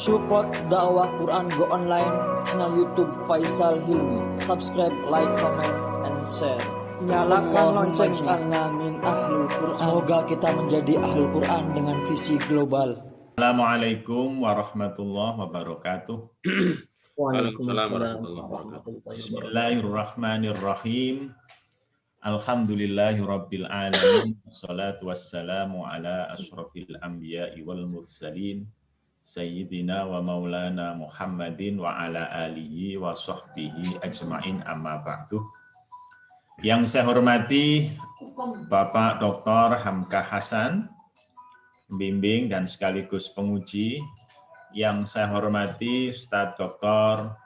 Support dakwah Quran Go Online, channel YouTube Faisal Hilmi. Subscribe, like, comment, and share. Nyalakan loncengnya. Min ahlul Quran. Semoga kita menjadi ahlul Quran dengan visi global. Assalamualaikum warahmatullahi wabarakatuh. Waalaikumsalam warahmatullahi wabarakatuh. Bismillahirrahmanirrahim. Alhamdulillahirabbil alamin. Wassalatu wassalamu ala asyrafil anbiya'i wal mursalin. Sayyidina wa maulana Muhammadin wa ala alihi wa sahbihi ajma'in, amma ba'du. Yang saya hormati Bapak Dr. Hamka Hasan, pembimbing dan sekaligus penguji. Yang saya hormati Ustadz Dr.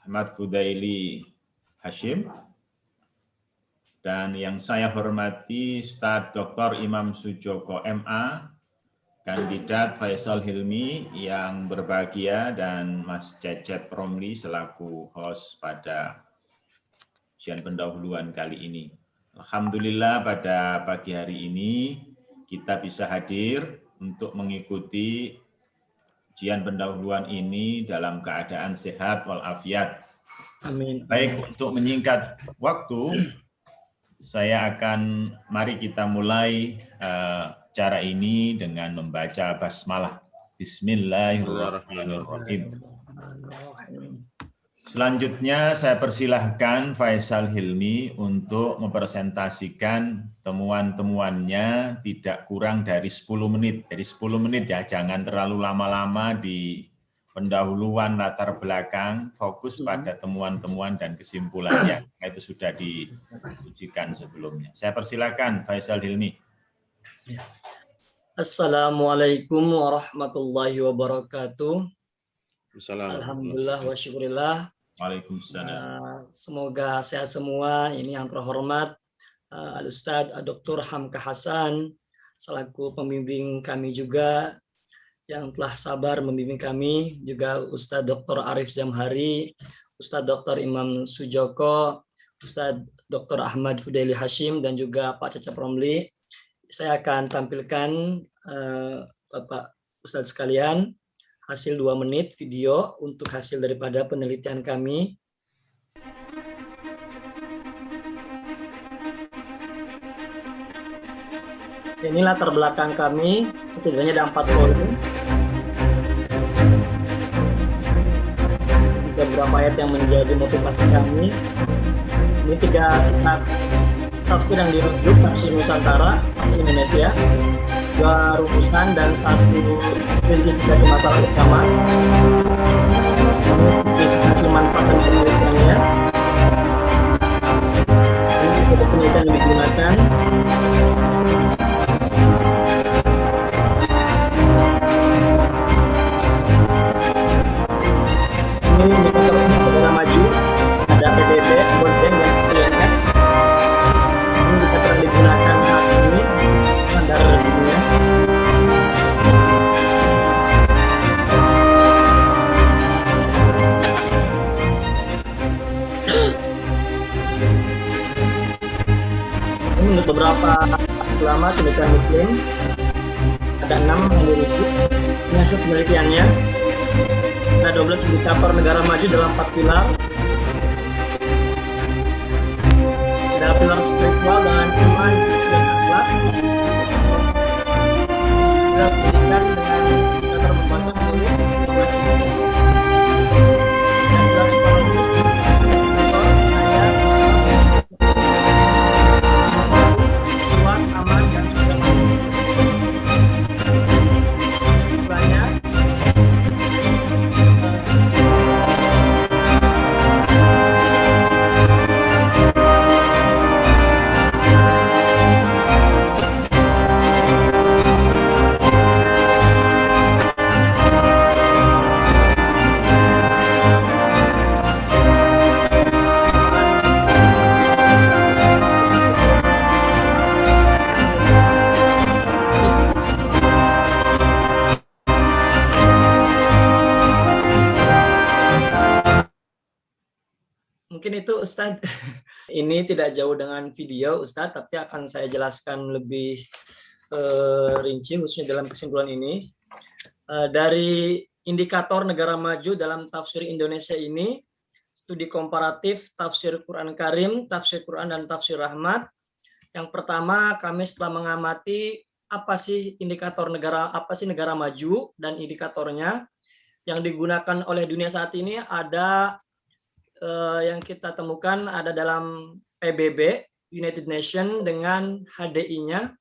Ahmad Fudaili Hashim. Dan yang saya hormati Ustadz Dr. Imam Sujoko MA, kandidat Faisal Hilmi yang berbahagia, dan Mas Cecep Romli selaku host pada ujian pendahuluan kali ini. Alhamdulillah pada pagi hari ini kita bisa hadir untuk mengikuti ujian pendahuluan ini dalam keadaan sehat walafiat. Amin. Baik, untuk menyingkat waktu, mari kita mulai cara ini dengan membaca basmalah. Bismillahirrahmanirrahim. Selanjutnya saya persilahkan Faisal Hilmi untuk mempresentasikan temuan-temuannya tidak kurang dari 10 menit. Jadi 10 menit ya, jangan terlalu lama-lama di pendahuluan latar belakang, fokus pada temuan-temuan dan kesimpulannya. Itu sudah diujikan sebelumnya. Saya persilakan Faisal Hilmi. Assalamualaikum warahmatullahi wabarakatuh. Alhamdulillah wa syukurillah. Waalaikumsalam. Semoga sehat semua. Ini yang terhormat Al-Ustadz Dr. Hamka Hasan selaku pembimbing kami juga, yang telah sabar membimbing kami, juga Ustadz Dr. Arif Jamhari, Ustadz Dr. Imam Sujoko, Ustadz Dr. Ahmad Fudaili Hashim, dan juga Pak Cecep Romli. Saya akan tampilkan Bapak Ustadz sekalian hasil 2 menit video untuk hasil daripada penelitian kami. Ini latar belakang kami, setidaknya ada 4 volume. Beberapa ayat yang menjadi motivasi kami. Ini 3 kitab tafsir yang dirujuk, tafsir Nusantara, tafsir Indonesia, 2 rumusan, dan 1 identifikasi masalah utama, identifikasi manfaat dan penelitiannya. Ini metode penelitian yang digunakan. Ini indikator negara maju, ada PBB, World Bank, dan IMF. Ini indikator yang digunakan saat ini, standar dunia. Ini menurut beberapa ulama penelitian Muslim, ada 6 yang dirujuk. Ini hasil penelitiannya. Ada 12 indikator negara maju dalam 4 pilar. Ada pilar spiritual dengan iman dan akhlak. Ada pendidikan dengan indikator membaca, menulis, membuat ilmu. Dan pilar ekonomi, indikator kaya, kuat, aman, dan sukses. Banyak. Mungkin itu Ustadz. Ini tidak jauh dengan video Ustadz, tapi akan saya jelaskan lebih rinci khususnya dalam kesimpulan ini. Dari indikator negara maju dalam tafsir Indonesia ini, studi komparatif tafsir Quran Karim, tafsir Quran dan tafsir Rahmat. Yang pertama, kami setelah mengamati apa sih indikator negara, apa sih negara maju dan indikatornya yang digunakan oleh dunia saat ini ada yang kita temukan ada dalam PBB, United Nations dengan HDI-nya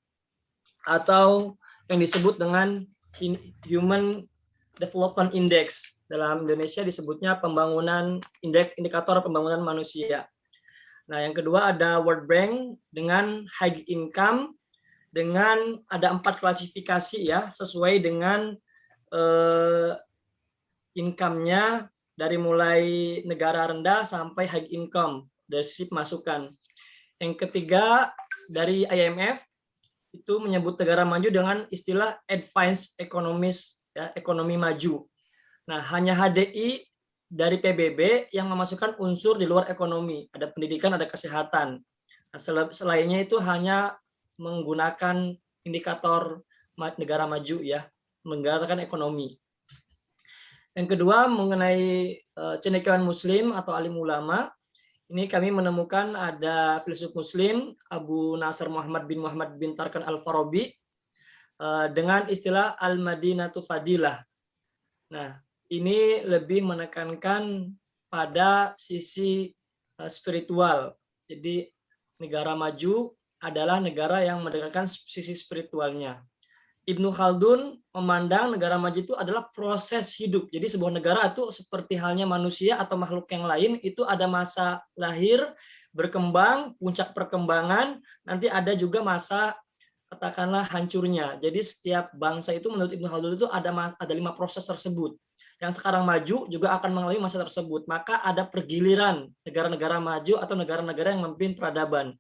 atau yang disebut dengan Human Development Index. Dalam Indonesia disebutnya pembangunan indikator pembangunan manusia. Nah, yang kedua ada World Bank dengan high income dengan ada 4 klasifikasi ya sesuai dengan income-nya dari mulai negara rendah sampai high income dari sisi masukan. Yang ketiga dari IMF itu menyebut negara maju dengan istilah advanced economies ya, ekonomi maju. Nah, hanya HDI dari PBB yang memasukkan unsur di luar ekonomi, ada pendidikan, ada kesehatan. Nah, selainnya itu hanya menggunakan indikator negara maju ya, menggunakan ekonomi. Yang kedua mengenai cendekiawan muslim atau alim ulama, ini kami menemukan ada filsuf muslim Abu Nasr Muhammad bin Tarkan Al-Farabi dengan istilah Al-Madinatu Fadilah. Nah, ini lebih menekankan pada sisi spiritual. Jadi negara maju adalah negara yang menekankan sisi spiritualnya. Ibnu Khaldun memandang negara maju itu adalah proses hidup. Jadi sebuah negara itu seperti halnya manusia atau makhluk yang lain, itu ada masa lahir, berkembang, puncak perkembangan, nanti ada juga masa katakanlah hancurnya. Jadi setiap bangsa itu menurut Ibnu Khaldun itu ada 5 proses tersebut. Yang sekarang maju juga akan mengalami masa tersebut. Maka ada pergiliran negara-negara maju atau negara-negara yang memimpin peradaban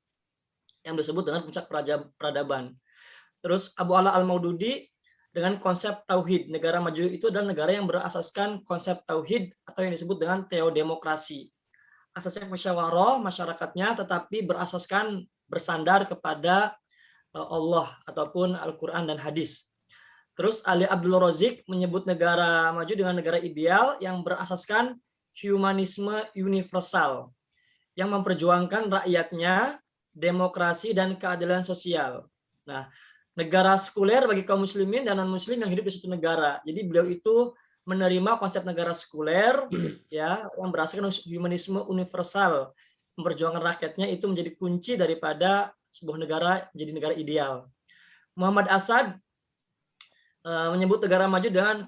yang disebut dengan puncak peradaban. Terus Abu Ala Al-Maududi dengan konsep tauhid. Negara maju itu adalah negara yang berasaskan konsep tauhid atau yang disebut dengan teodemokrasi. Asasnya musyawarah masyarakatnya tetapi berasaskan bersandar kepada Allah ataupun Al-Quran dan hadis. Terus Ali Abdul Razik menyebut negara maju dengan negara ideal yang berasaskan humanisme universal yang memperjuangkan rakyatnya, demokrasi dan keadilan sosial. Nah, negara sekuler bagi kaum muslimin dan non-muslim yang hidup di suatu negara. Jadi beliau itu menerima konsep negara sekuler ya yang berasaskan humanisme universal, memperjuangkan rakyatnya itu menjadi kunci daripada sebuah negara jadi negara ideal. Muhammad Asad menyebut negara maju dengan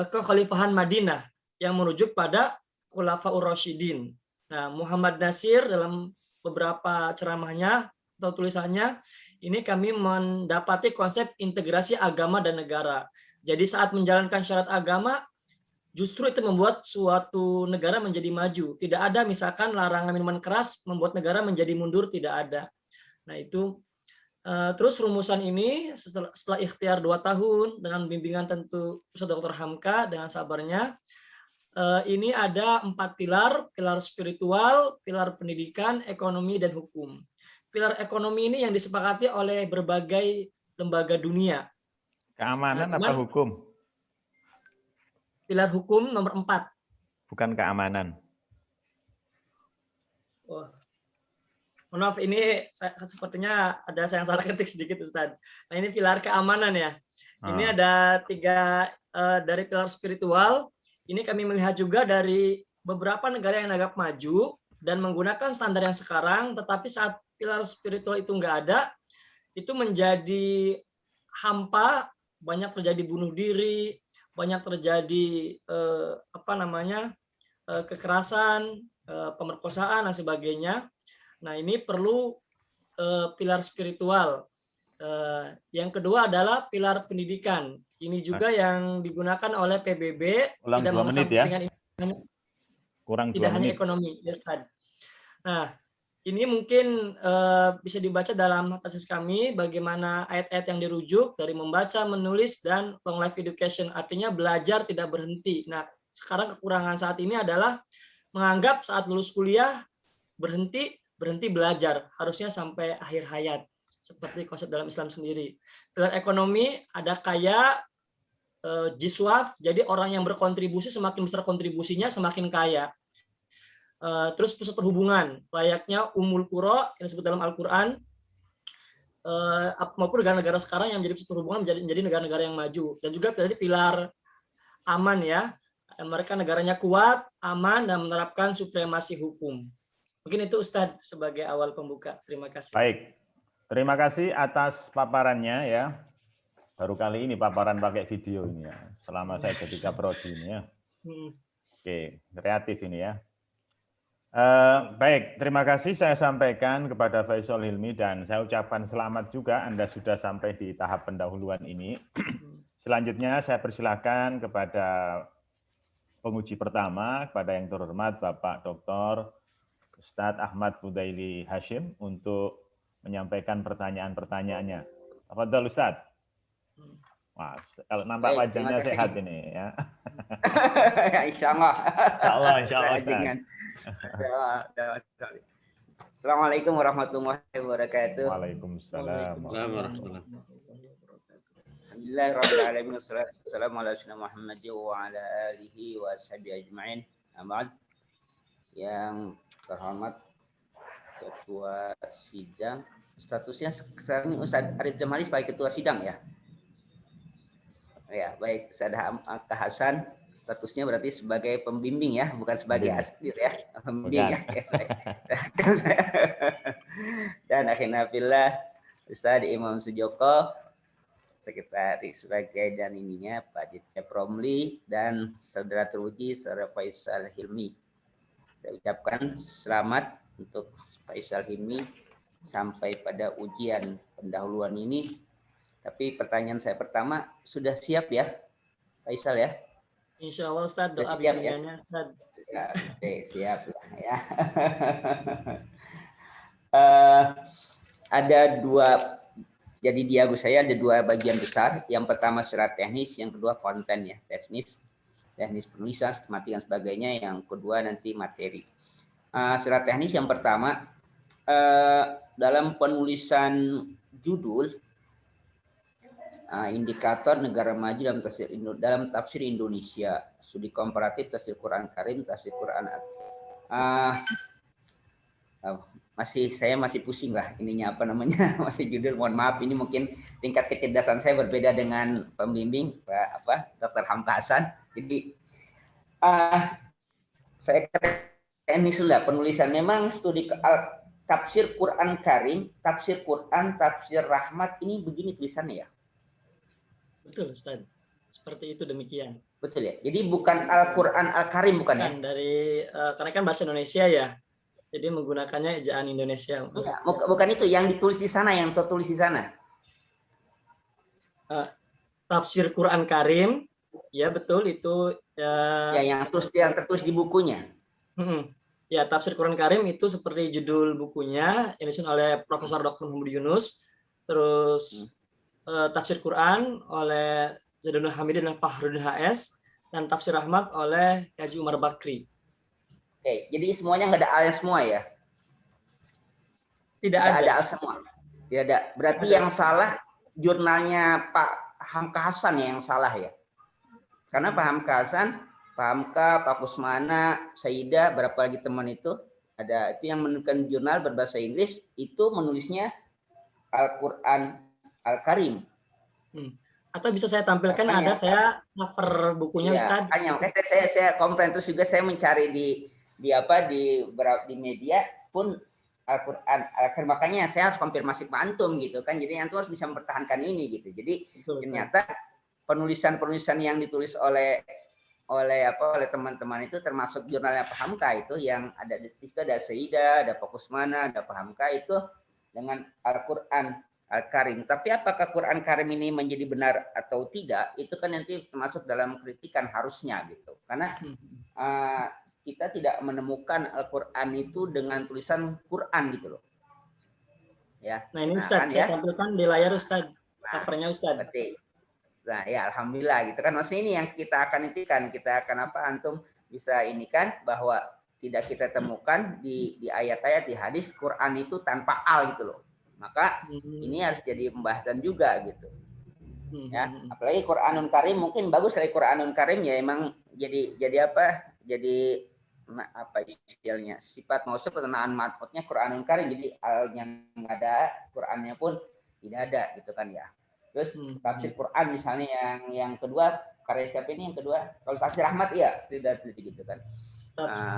kekhalifahan Madinah yang merujuk pada Khulafaur Rasyidin. Nah, Muhammad Nasir dalam beberapa ceramahnya atau tulisannya ini kami mendapati konsep integrasi agama dan negara. Jadi saat menjalankan syarat agama, justru itu membuat suatu negara menjadi maju. Tidak ada misalkan larangan minuman keras membuat negara menjadi mundur, tidak ada. Nah itu, terus rumusan ini setelah ikhtiar 2 tahun dengan bimbingan tentu Ustaz Dr. Hamka dengan sabarnya, ini ada 4 pilar spiritual, pilar pendidikan, ekonomi, dan hukum. Pilar ekonomi ini yang disepakati oleh berbagai lembaga dunia. Keamanan apa hukum? Pilar hukum nomor 4. Bukan keamanan. Oh. Maaf, ini sepertinya ada saya yang salah ketik sedikit, Ustaz. Nah, ini pilar keamanan ya. Ini ada 3 dari pilar spiritual. Ini kami melihat juga dari beberapa negara yang agak maju dan menggunakan standar yang sekarang, tetapi saat pilar spiritual itu nggak ada, itu menjadi hampa, banyak terjadi bunuh diri, banyak terjadi kekerasan, pemerkosaan dan sebagainya. Nah, ini perlu pilar spiritual. Yang kedua adalah pilar pendidikan. Ini juga yang digunakan oleh PBB. Ulang 2 menit ya. Kurang 2 tidak hanya menit. ekonomi, ya Ustaz. Nah, ini mungkin bisa dibaca dalam tesis kami bagaimana ayat-ayat yang dirujuk dari membaca, menulis, dan long life education. Artinya belajar tidak berhenti. Nah, sekarang kekurangan saat ini adalah menganggap saat lulus kuliah berhenti belajar. Harusnya sampai akhir hayat. Seperti konsep dalam Islam sendiri. Pilar ekonomi ada kaya, jiswaf, jadi orang yang berkontribusi semakin besar kontribusinya semakin kaya. Terus pusat perhubungan, layaknya Ummul Qura yang disebut dalam Al-Quran, maupun negara-negara sekarang yang menjadi pusat perhubungan menjadi negara-negara yang maju. Dan juga tadi pilar aman ya, mereka negaranya kuat, aman, dan menerapkan supremasi hukum. Mungkin itu Ustadz sebagai awal pembuka. Terima kasih. Baik, terima kasih atas paparannya ya. Baru kali ini paparan pakai video ini ya, selama saya jadi kaprodi ini ya. Oke, kreatif ini ya. Baik, terima kasih saya sampaikan kepada Faisal Hilmi dan saya ucapkan selamat juga Anda sudah sampai di tahap pendahuluan ini. Selanjutnya saya persilahkan kepada penguji pertama, kepada yang terhormat Bapak Dr. Ustadz Ahmad Fudaili Hashim untuk menyampaikan pertanyaan-pertanyaannya. Tafadhol Ustadz. Wah, kalau nampak wajahnya sehat ini ya. Insya Allah. Insya Allah. Assalamualaikum warahmatullahi wabarakatuh. Waalaikumsalam. Alhamdulillahirrahmanirrahim. Wassalamu ala sayyidina Muhammad wa ala alihi wa sahbihi ajma'in. Amal. Yang terhormat Ketua Sidang. Statusnya sekarang ini Ustadz Arif Jamali sebagai Ketua Sidang ya? Ya, baik. Ustadz Hamka Hasan. Statusnya berarti sebagai pembimbing ya, bukan sebagai asdir ya, pembimbing. Ya. Dan akhirnya fillah Ustadz Imam Sujoko, sekretaris sebagai dan ininya Pak Cecep Romli dan saudara teruji saudara Faisal Hilmi. Saya ucapkan selamat untuk Faisal Hilmi sampai pada ujian pendahuluan ini. Tapi pertanyaan saya pertama, sudah siap ya Faisal ya? Insya Allah Ustaz, doa bimbingannya Ustaz. Ya, oke, siap lah ya. Ada dua, jadi diago saya ada dua bagian besar. Yang pertama secara teknis, yang kedua konten ya, teknis penulisan, sistematik dan sebagainya. Yang kedua nanti materi. Secara teknis yang pertama, dalam penulisan judul, indikator negara maju dalam tafsir Indonesia, studi komparatif tafsir Quran Karim, tafsir Quran. Saya masih pusing lah ininya apa namanya, masih judul. Mohon maaf, ini mungkin tingkat kecerdasan saya berbeda dengan pembimbing Pak Dr. Hamka Hasan. Jadi saya ini sudah penulisan memang studi tafsir Quran Karim, tafsir Quran, tafsir Rahmat, ini begini tulisannya ya. Betul Ustaz, seperti itu demikian. Betul ya. Jadi bukan Al-Quran Al-Karim bukan ya? Dari karena kan bahasa Indonesia ya, jadi menggunakannya ejaan Indonesia. Enggak, bukan itu yang ditulis di sana, yang tertulis di sana. Tafsir Quran Karim, ya betul itu. Ya yang tertulis di bukunya. Ya, tafsir Quran Karim itu seperti judul bukunya yang disusun oleh Profesor Dr. Muhammad Yunus. Terus tafsir Quran oleh Zaidul Hamidin dan Fahrudin HS, dan tafsir Rahmat oleh Haji Umar Bakri. Oke, jadi semuanya nggak ada al semua ya? Tidak ada al semua. Tidak ada. Berarti yang salah jurnalnya Pak Hamka Hasan ya yang salah ya? Karena Pak Hamka Hasan, Pak Hamka, Pak Kusmana, Saida, berapa lagi teman itu ada itu yang menuliskan jurnal berbahasa Inggris, itu menulisnya Al-Quran Al-Karim. Atau bisa saya tampilkan, ada saya cover bukunya ya, Ustaz. Hanya saya komplain, terus juga saya mencari di media pun Al-Quran Al-Karim, makanya saya harus konfirmasi ke antum gitu kan. Jadi antum harus bisa mempertahankan ini gitu. Jadi ternyata penulisan-penulisan yang ditulis oleh teman-teman itu termasuk jurnalnya Pak Hamka itu yang ada di situ, ada Saida, ada Pak Kusmana, ada Pak Hamka itu dengan Al-Quran Al-Karim. Tapi apakah Quran Karim ini menjadi benar atau tidak, itu kan nanti termasuk dalam kritikan harusnya gitu. Karena kita tidak menemukan Al-Quran itu dengan tulisan Quran gitu loh. Ya. Nah ini Ustaz, saya tampilkan di layar Ustaz, covernya Ustaz. Betul. Nah ya alhamdulillah gitu kan. Maksudnya ini yang kita akan intikan, kita akan antum bisa ini kan, bahwa tidak kita temukan di ayat-ayat di hadis Quran itu tanpa al gitu loh. Maka ini harus jadi pembahasan juga gitu. Ya, apalagi Quranul Karim, mungkin bagus lagi Quranul Karim ya, emang jadi apa? Jadi apa istilahnya, sifat mausuf atau na'an matfutnya Quranul Karim, jadi al yang ada Qurannya pun tidak ada gitu kan ya. Terus tafsir Quran misalnya yang kedua, karya siapa ini yang kedua? Kalau tafsir Ahmad iya, tidak gitu kan.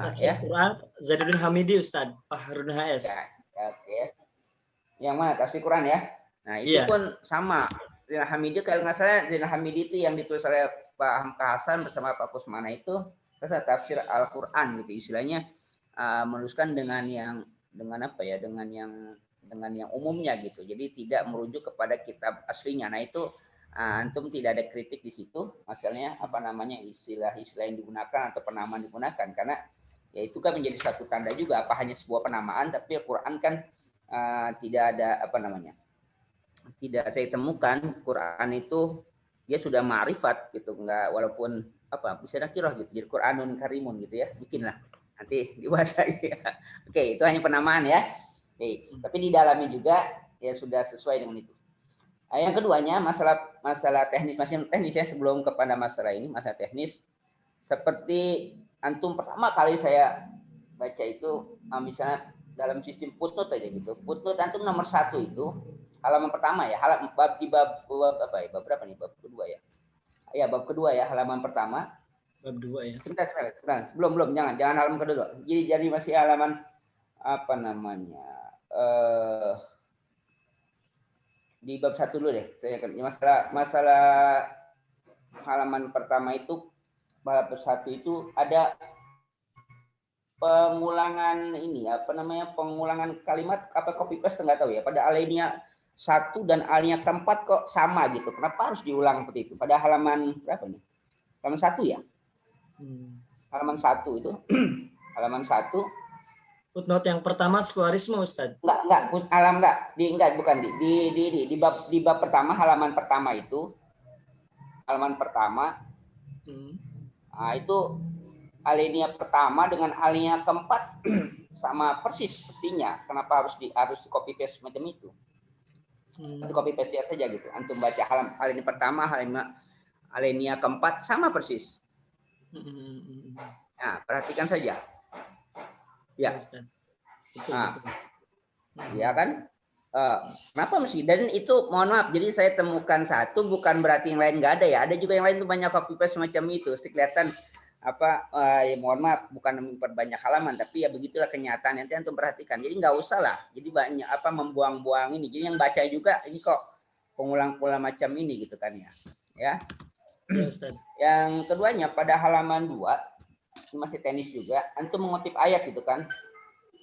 Tafsir Quran Zainuddin Hamidi Ustaz, Fahrudin HS. Ya, oke. Yang mana tafsir Quran ya? Nah, itu pun sama. Zainal Hamidi, kalau nggak salah Zainal Hamidi itu yang ditulis oleh Pak Hamka Hasan bersama Pak Kusmana itu tafsir Al-Quran gitu istilahnya, menuliskan dengan apa ya, dengan yang umumnya gitu, jadi tidak merujuk kepada kitab aslinya. Nah itu antum tidak ada kritik di situ, masalahnya apa namanya istilah-istilah yang digunakan atau penamaan digunakan, karena ya itu kan menjadi satu tanda juga, apa hanya sebuah penamaan, tapi Al-Quran kan tidak ada apa namanya, tidak saya temukan Quran itu dia sudah ma'rifat gitu, enggak, walaupun apa bisa nakirah gitu, jadi Quranun Karimun gitu ya, bikinlah nanti dibahas ya. Oke, itu hanya penamaan ya. Oke, tapi di dalamnya juga ya sudah sesuai dengan itu. Nah, yang keduanya masalah teknis, masih teknis ya, sebelum kepada masalah ini, masalah teknis, seperti antum pertama kali saya baca itu misalnya dalam sistem footnote aja gitu, footnote antum nomor 1 itu halaman pertama ya, bab apa ya, bab berapa nih, bab kedua ya? Ya, bab kedua ya, halaman pertama. Bab 2 ya. Sebentar. Belum, jangan halaman kedua. Jadi masih halaman apa namanya? Di bab 1 dulu deh. Masalah halaman pertama itu, bab 1 itu ada pengulangan ini, apa namanya? Pengulangan kalimat apa copy paste enggak tahu ya. Pada alinea 1 dan alinea keempat kok sama gitu. Kenapa harus diulang seperti itu? Pada halaman berapa nih? Halaman 1 ya? Halaman 1 itu. Halaman 1. Footnote yang pertama sekularisme Ustaz. Bukan di bab pertama, halaman pertama itu. Halaman pertama. Nah, itu alinea pertama dengan alinea keempat sama persis sepertinya. Kenapa harus di copy paste semacam itu? Nanti copy paste saja gitu. Antum baca alinea pertama, alinea keempat sama persis. Nah, perhatikan saja. Ya. Nah, ya kan? Kenapa mesti? Dan itu mohon maaf, jadi saya temukan satu bukan berarti yang lain nggak ada ya. Ada juga yang lain tuh banyak copy paste semacam itu. Kelihatan apa ya, mohon maaf, bukan memperbanyak halaman, tapi ya begitulah kenyataan. Nanti antum perhatikan. Jadi nggak usah lah. Jadi banyak apa membuang-buang ini. Jadi yang baca juga ini kok pengulang-ulang macam ini gitu kan ya. Ya. Yang keduanya pada halaman 2 masih teknis juga. Antum mengutip ayat gitu kan?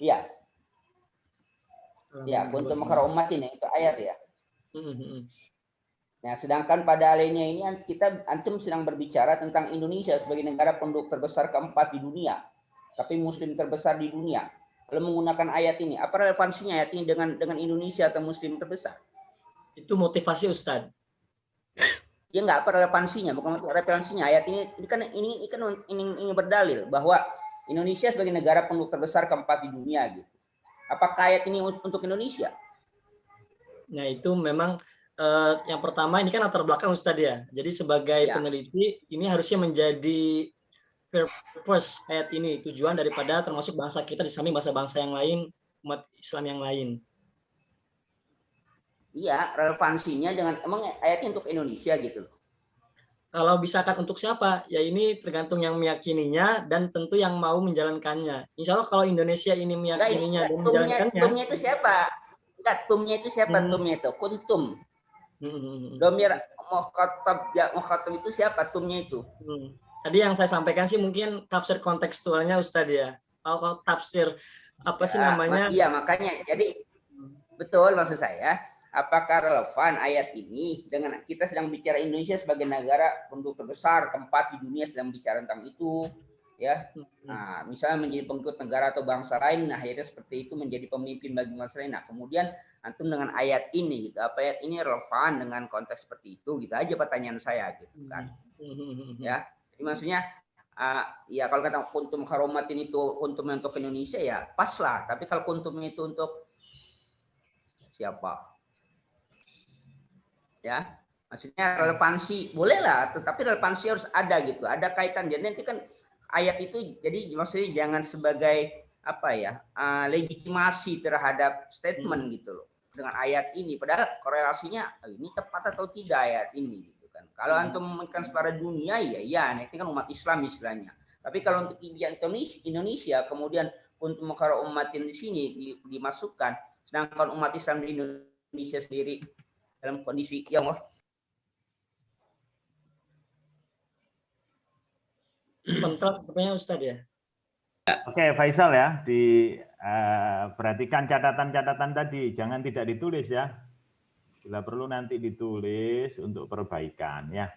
Iya. Ya, kuntum khairu ummatin itu ayat ya. Nah, sedangkan pada alinea ini antum sedang berbicara tentang Indonesia sebagai negara penduduk terbesar keempat di dunia, tapi muslim terbesar di dunia. Lalu menggunakan ayat ini, apa relevansinya ayat ini dengan Indonesia atau muslim terbesar? Itu motivasi Ustaz. Ya enggak, apa relevansinya? Bukan relevansinya ayat ini kan ini berdalil bahwa Indonesia sebagai negara penduduk terbesar keempat di dunia gitu. Apakah ayat ini untuk Indonesia? Nah, itu memang yang pertama ini kan latar belakang Ustadz ya. Jadi sebagai peneliti ini harusnya menjadi purpose ayat ini, tujuan daripada termasuk bangsa kita di samping bangsa-bangsa yang lain, umat Islam yang lain. Iya, relevansinya dengan emang ayatnya untuk Indonesia gitu. Kalau misalkan untuk siapa, ya ini tergantung yang meyakininya dan tentu yang mau menjalankannya. Insya Allah kalau Indonesia ini meyakininya dan menjalankannya. Tumnya itu siapa? Enggak, tumnya itu siapa? Tumnya itu kuntum. Domir mukhatab itu siapa tumnya itu? Tadi yang saya sampaikan sih mungkin tafsir kontekstualnya Ustadz ya. Kalau tafsir apa sih namanya? Iya, makanya. Jadi betul maksud saya. Apakah relevan ayat ini dengan kita sedang bicara Indonesia sebagai negara penduduk terbesar keempat di dunia, sedang bicara tentang itu, ya. Nah, misalnya menjadi pengikut negara atau bangsa lain, nah akhirnya seperti itu menjadi pemimpin bagi bangsa lain. Nah, kemudian antum dengan ayat ini, gitu, apa ayat ini relevan dengan konteks seperti itu, gitu aja pertanyaan saya, gitu kan? Ya, jadi maksudnya, ya kalau kata kuntum kharomatin itu kuntumnya untuk Indonesia ya pas lah. Tapi kalau kuntumnya itu untuk siapa? Ya, Maksudnya relevansi bolehlah, tetapi relevansi harus ada gitu, ada kaitan. Jadi nanti kan ayat itu jadi maksudnya jangan sebagai apa ya legitimasi terhadap statement gitu loh dengan ayat ini. Padahal korelasinya ini tepat atau tidak ayat ini gitu kan. Kalau antum memikirkan secara dunia ya, ini kan umat Islam istilahnya. Tapi kalau untuk Indonesia kemudian untuk mengkara umatin di sini dimasukkan, sedangkan umat Islam di Indonesia sendiri dalam kondisi yang Kontras sepertinya Ustadz ya. Oke, Faisal ya, perhatikan catatan-catatan tadi, jangan tidak ditulis ya. Bila perlu nanti ditulis untuk perbaikan ya.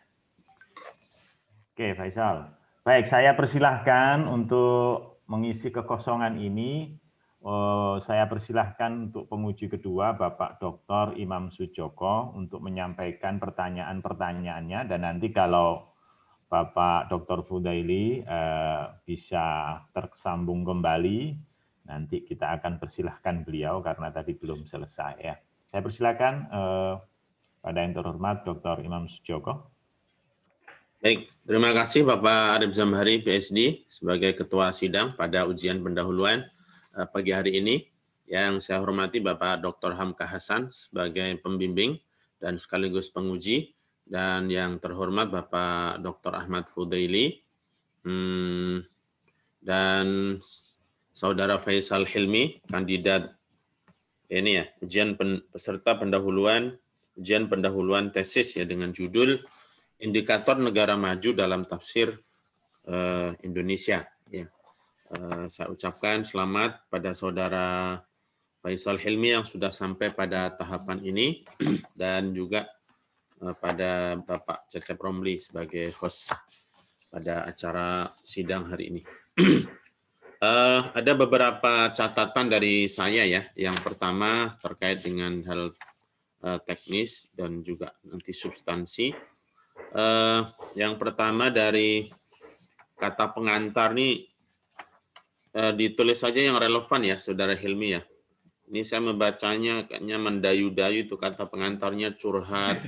Oke, Faisal. Baik, saya persilahkan untuk mengisi kekosongan ini. Saya persilahkan untuk penguji kedua, Bapak Dr. Imam Sujoko, untuk menyampaikan pertanyaan-pertanyaannya, dan nanti kalau Bapak Dr. Fudaili bisa tersambung kembali, nanti kita akan persilahkan beliau karena tadi belum selesai ya. Saya persilahkan pada yang terhormat Dr. Imam Sujoko. Baik, terima kasih Bapak Arif Zamhari, PhD, sebagai Ketua Sidang pada ujian pendahuluan pagi hari ini. Yang saya hormati Bapak Dr. Hamka Hasan sebagai pembimbing dan sekaligus penguji. Dan yang terhormat Bapak Dr. Ahmad Fudaili dan Saudara Faisal Hilmi, kandidat ini ya, peserta pendahuluan, ujian pendahuluan tesis ya dengan judul Indikator Negara Maju dalam Tafsir Indonesia. Ya. Saya ucapkan selamat pada Saudara Faisal Hilmi yang sudah sampai pada tahapan ini dan juga pada Bapak Cecep Romli sebagai host pada acara sidang hari ini. Ada beberapa catatan dari saya ya. Yang pertama terkait dengan hal teknis dan juga nanti substansi. Yang pertama dari kata pengantar nih ditulis saja yang relevan ya, Saudara Hilmi ya. Ini saya membacanya kayaknya mendayu-dayu itu kata pengantarnya curhat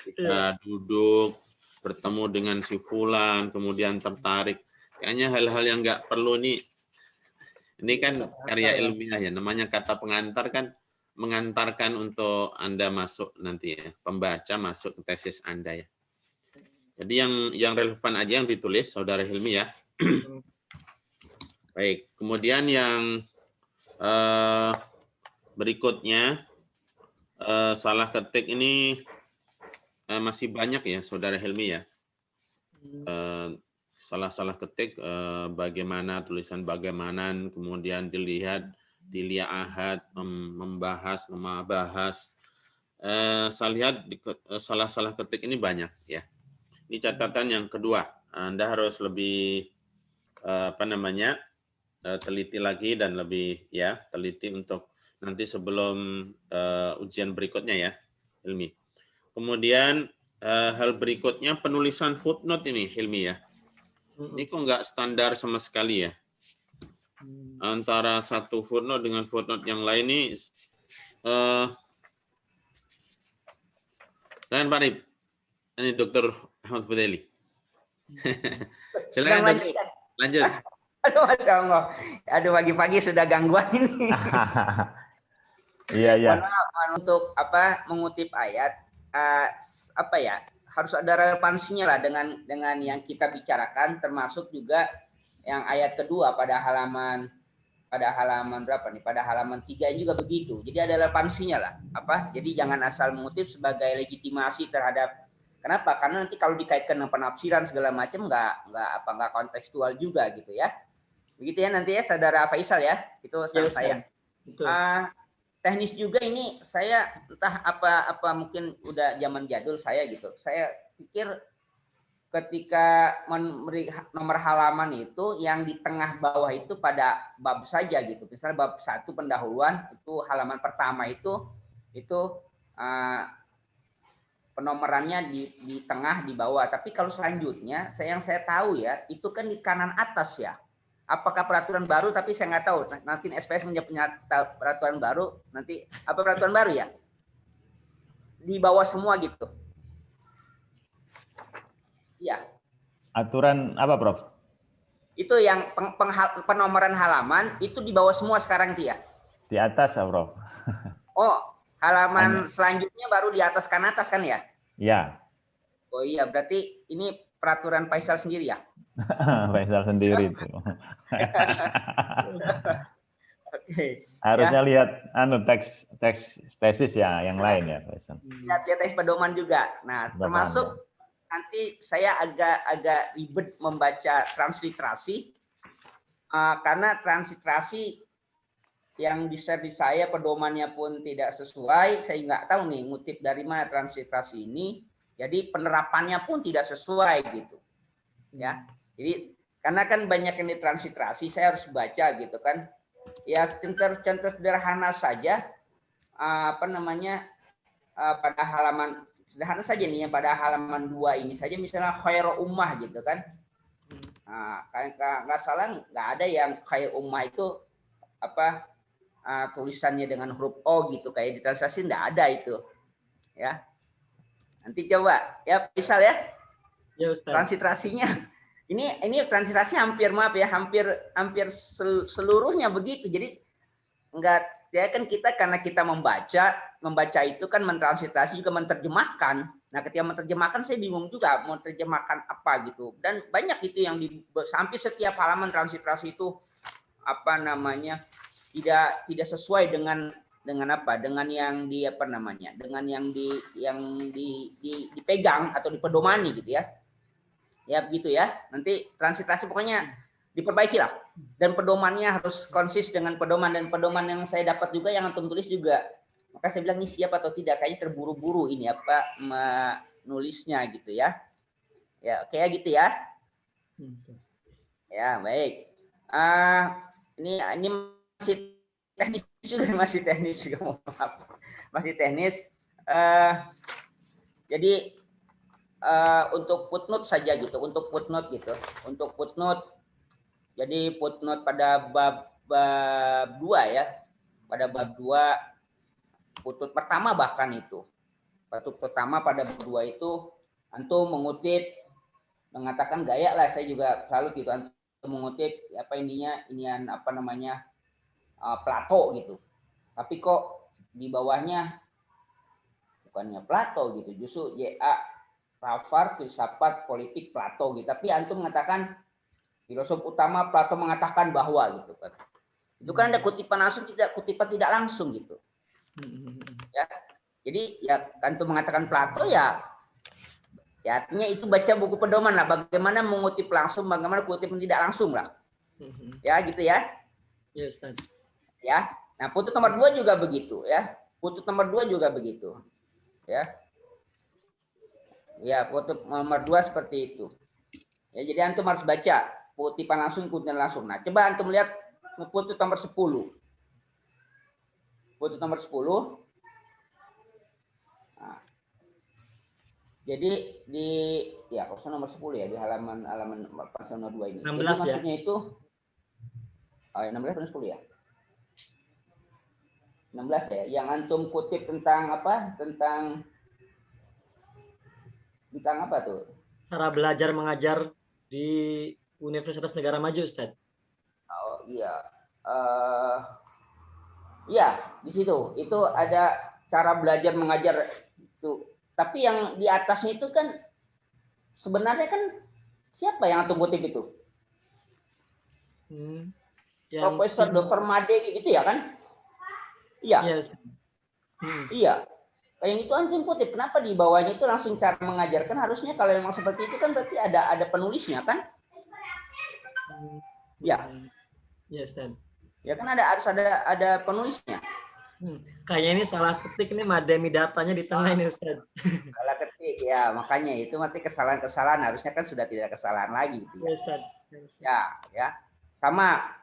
ketika duduk bertemu dengan si fulan kemudian tertarik. Kayaknya hal-hal yang nggak perlu nih. Ini kan karya ilmiah ya, namanya kata pengantar kan mengantarkan untuk Anda masuk nanti ya, pembaca masuk ke tesis Anda ya. Jadi yang relevan aja yang ditulis Saudara Hilmi ya. Baik, kemudian yang berikutnya, salah ketik ini masih banyak ya, Saudara Hilmi ya. Salah ketik bagaimana, tulisan bagaimana, kemudian dilihat, ahad, membahas, memabahas. Saya lihat salah ketik ini banyak ya. Ini catatan yang kedua, Anda harus lebih teliti lagi dan lebih ya teliti untuk nanti sebelum ujian berikutnya ya, Hilmi. Kemudian hal berikutnya penulisan footnote ini, Hilmi ya. Ini kok nggak standar sama sekali ya. Antara satu footnote dengan footnote yang lain ini. Dan Pak Rip, ini Dr. Ahmad Fudaili. Silakan Dr. Lanjut. Aduh, Masya Allah. Aduh, pagi-pagi sudah gangguan ini. Iya. Mohon untuk mengutip ayat harus ada relevansinya lah dengan yang kita bicarakan, termasuk juga yang ayat kedua pada halaman berapa nih? Pada halaman 3 juga begitu. Jadi ada relevansinya lah. Jadi jangan asal mengutip sebagai legitimasi terhadap. Kenapa? Karena nanti kalau dikaitkan dengan penafsiran segala macam nggak kontekstual juga gitu ya. Begitu ya nanti ya Saudara Faisal ya. Itu saya. Teknis juga ini saya entah apa mungkin udah zaman jadul saya gitu. Saya pikir ketika memberi nomor halaman itu yang di tengah bawah itu pada bab saja gitu. Misalnya bab 1 pendahuluan itu halaman pertama itu penomorannya di tengah di bawah. Tapi kalau selanjutnya yang saya tahu ya itu kan di kanan atas ya. Apakah peraturan baru, tapi saya nggak tahu. Nanti SPS punya peraturan baru, nanti apa peraturan baru ya? Di bawah semua gitu. Iya. Aturan apa, Prof? Itu yang penomoran halaman itu di bawah semua sekarang itu ya. Di atas, Prof. Oh, halaman selanjutnya baru di atas kan ya? Ya. Oh iya, berarti ini peraturan Faisal sendiri ya? Faisal sendiri itu. Oke. Harusnya lihat teks tesis ya, yang lain ya, Faisal. Lihat teks pedoman juga. Nah, termasuk nanti saya agak ribet membaca transliterasi karena transliterasi yang di-share di saya pedomannya pun tidak sesuai. Saya nggak tahu nih ngutip dari mana transliterasi ini. Jadi penerapannya pun tidak sesuai gitu. Ya. Jadi karena kan banyak yang ditransliterasi, saya harus baca gitu kan. Ya contoh sederhana saja pada halaman sederhana saja nih ya, pada halaman 2 ini saja misalnya khairu ummah gitu kan. Nah, nggak salah nggak ada yang khairu ummah itu tulisannya dengan huruf O gitu kayak di translasi nggak ada itu. Ya. Nanti coba ya Faisal ya. Ya Ustaz. Transliterasinya ini transliterasi hampir seluruhnya begitu. Jadi enggak ya kan kita karena kita membaca itu kan mentransliterasi juga menerjemahkan. Nah, ketika menerjemahkan saya bingung juga mau terjemahkan apa gitu. Dan banyak itu yang hampir setiap halaman transliterasi itu tidak sesuai dengan yang dipegang atau dipedomani gitu ya. Ya begitu ya. Nanti transliterasi pokoknya diperbaiki lah. Dan pedomannya harus konsis dengan pedoman. Dan pedoman yang saya dapat juga yang antum tulis juga. Maka saya bilang ini siap atau tidak. Kayaknya terburu-buru ini menulisnya gitu ya. Ya oke ya gitu ya. Ya baik. Ini masih teknis juga. Maaf. Masih teknis. Jadi untuk footnote saja gitu, untuk footnote. Jadi footnote pada bab 2 ya. Pada bab 2 footnote pertama bahkan itu. Footnote pertama pada bab 2 itu antum mengatakan gaya lah, saya juga selalu gitu antum mengutip Plato gitu. Tapi kok di bawahnya bukannya Plato gitu, justru JA Rafar filsafat politik Plato gitu. Tapi antum mengatakan filosof utama Plato mengatakan bahwa gitu kan. Itu kan ada kutipan tidak langsung gitu. Ya. Jadi ya antum mengatakan Plato ya artinya itu baca buku pedoman lah, bagaimana mengutip langsung, bagaimana kutip tidak langsung lah. Ya gitu ya. Ya Ustaz. Ya. Nah, footnote nomor 2 juga begitu ya. Footnote nomor 2 juga begitu. Ya. Ya, footnote nomor 2 seperti itu. Ya, jadi antum harus baca kutipan langsung, kutipan langsung. Nah, coba antum lihat footnote nomor 10. Footnote nomor 10. Nah, jadi pasal nomor 10 ya, di halaman pasal nomor 2 ini. 16 jadi ya. Maksudnya itu 16 dan 10 ya. 16 ya, yang antum kutip tentang apa? Tentang apa tuh? Cara belajar mengajar di Universitas Negara Maju, Ustaz. Oh iya. Iya, di situ. Itu ada cara belajar mengajar itu. Tapi yang di atasnya itu kan sebenarnya kan siapa yang antum kutip itu? Profesor Dr. Made gitu ya kan? Iya. Yes. Iya. Yang itu antum kutip. Kenapa di bawahnya itu langsung cara mengajarkan? Harusnya kalau memang seperti itu kan berarti ada penulisnya kan? Ya. Yes, Ustaz. Ya kan harus ada penulisnya. Kayaknya ini salah ketik nih Mademi datanya di tengah ini Ustaz. Salah ketik ya, makanya itu nanti kesalahan harusnya kan sudah tidak kesalahan lagi gitu ya. Yes, Ustaz. Ya. Sama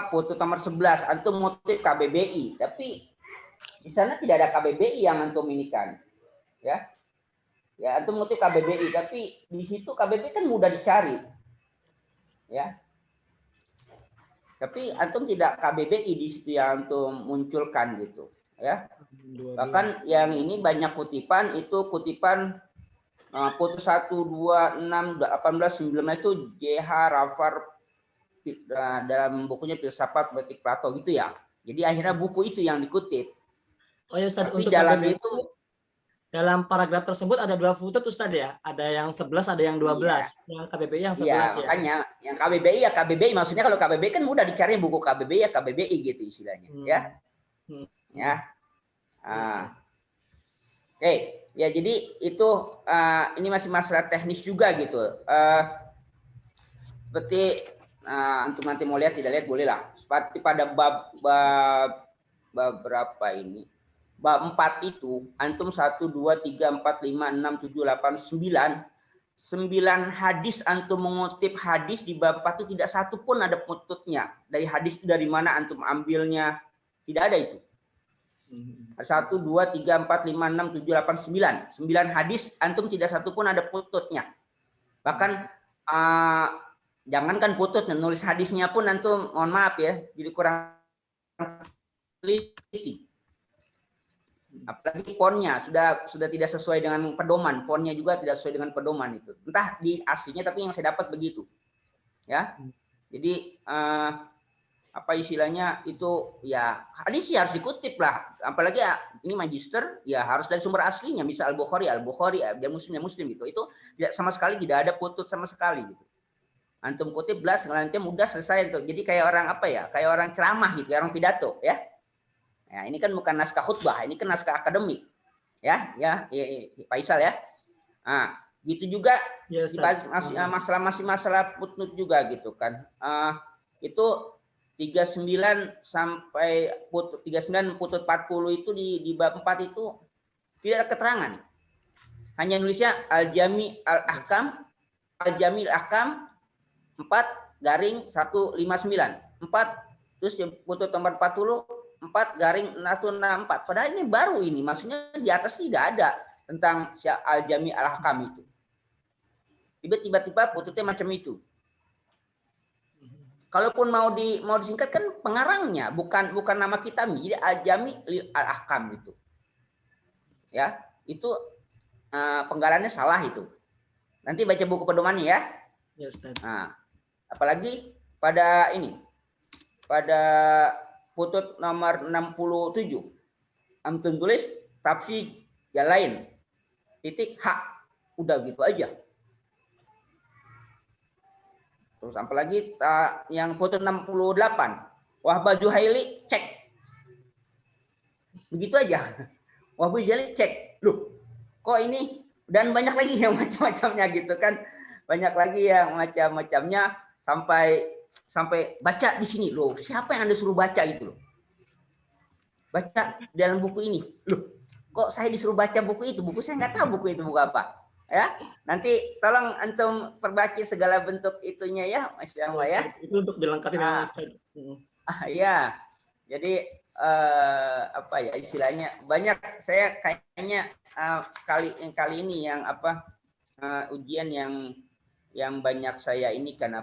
footnote nomor 11 antum motif KBBI, tapi di sana tidak ada KBBI yang antum inikan. Ya. Ya, antum motif KBBI, tapi di situ KBBI kan mudah dicari. Ya. Tapi antum tidak KBBI di situ yang antum munculkan gitu, ya. Bahkan yang ini banyak kutipan itu kutipan putus 1, 2, 6, 18, 19 itu JH Rafar dalam bukunya Filsafat Politik Plato gitu ya. Jadi akhirnya buku itu yang dikutip. Oh ya Ustaz, Tapi untuk dalam KBBI itu dalam paragraf tersebut ada 2 footnote Ustaz ya. Ada yang 11, ada yang 12. Iya. Yang KBBI yang 11 iya, ya. makanya yang KBBI ya KBBI, maksudnya kalau KBBI kan mudah dicari buku KBBI ya KBBI gitu istilahnya, ya. Ya. Oke, ya jadi itu ini masih masalah teknis juga gitu. Seperti antum nanti mau lihat tidak lihat boleh lah. Seperti pada bab berapa ini? Bab 4 itu antum 1 2 3 4 5 6 7 8 9 9 hadis antum mengutip hadis di bab 4 itu tidak satu pun ada pututnya. Dari hadis itu dari mana antum ambilnya? Tidak ada itu. 1 2 3 4 5 6 7 8 9. 9 hadis antum tidak satu pun ada pututnya. Bahkan jangankan pututnya, nulis hadisnya pun antum mohon maaf ya, jadi kurang teliti. Apalagi fonnya sudah tidak sesuai dengan pedoman, fonnya juga tidak sesuai dengan pedoman itu. Entah di aslinya tapi yang saya dapat begitu. Ya. Jadi apa istilahnya itu ya hadis ya harus dikutip lah. Apalagi ya, ini magister ya harus dari sumber aslinya, misal Al-Bukhari dia Muslim gitu. Itu tidak sama sekali tidak ada putut sama sekali gitu. Antum kutip belas ngelancar mudah selesai tuh. Jadi kayak orang apa ya? Kayak orang ceramah gitu, kayak orang pidato ya. Ya, ini kan bukan naskah khutbah, ini kan naskah akademik. Ya, Faisal ya. Nah, gitu juga Yes, masalah footnote juga gitu kan. Itu 39 sampai 39 putut 40 itu di bab 4 itu tidak ada keterangan. Hanya nulisnya Al-Jami Al-Ahkam 4/159. 4 terus putut nomor 40 4/164. Padahal ini baru ini, maksudnya di atas tidak ada tentang Al-Jami Al-Ahkam itu. Tiba-tiba pututnya macam itu. Kalaupun mau disingkat kan pengarangnya, bukan nama kitabnya. Jadi Al-Jami Al-Ahkam itu. Ya, itu penggalannya salah itu. Nanti baca buku pedomannya ya. Ya, Ustaz. Nah, apalagi pada putut nomor 67. Antum tulis tafsir yang lain. Titik hak. Udah gitu aja. Terus apalagi yang putut 68. Wahbah Zuhaili cek. Begitu aja. Wahbah Zuhaili cek. Loh, kok ini dan banyak lagi yang macam-macamnya gitu kan. Banyak lagi yang macam-macamnya sampai baca di sini loh. Siapa yang Anda suruh baca itu loh? Baca dalam buku ini. Loh, kok saya disuruh baca buku itu? Buku saya nggak tahu buku itu buku apa. Ya, nanti tolong antum perbaiki segala bentuk itunya ya, Mas Yama ya. Itu untuk dilengkapi dengan Ustaz. Ya. Jadi apa ya istilahnya banyak saya kayaknya kali ini yang ujian yang banyak saya ini kan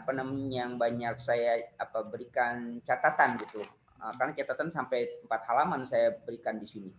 yang banyak saya berikan catatan gitu. Karena catatan sampai 4 halaman saya berikan di sini.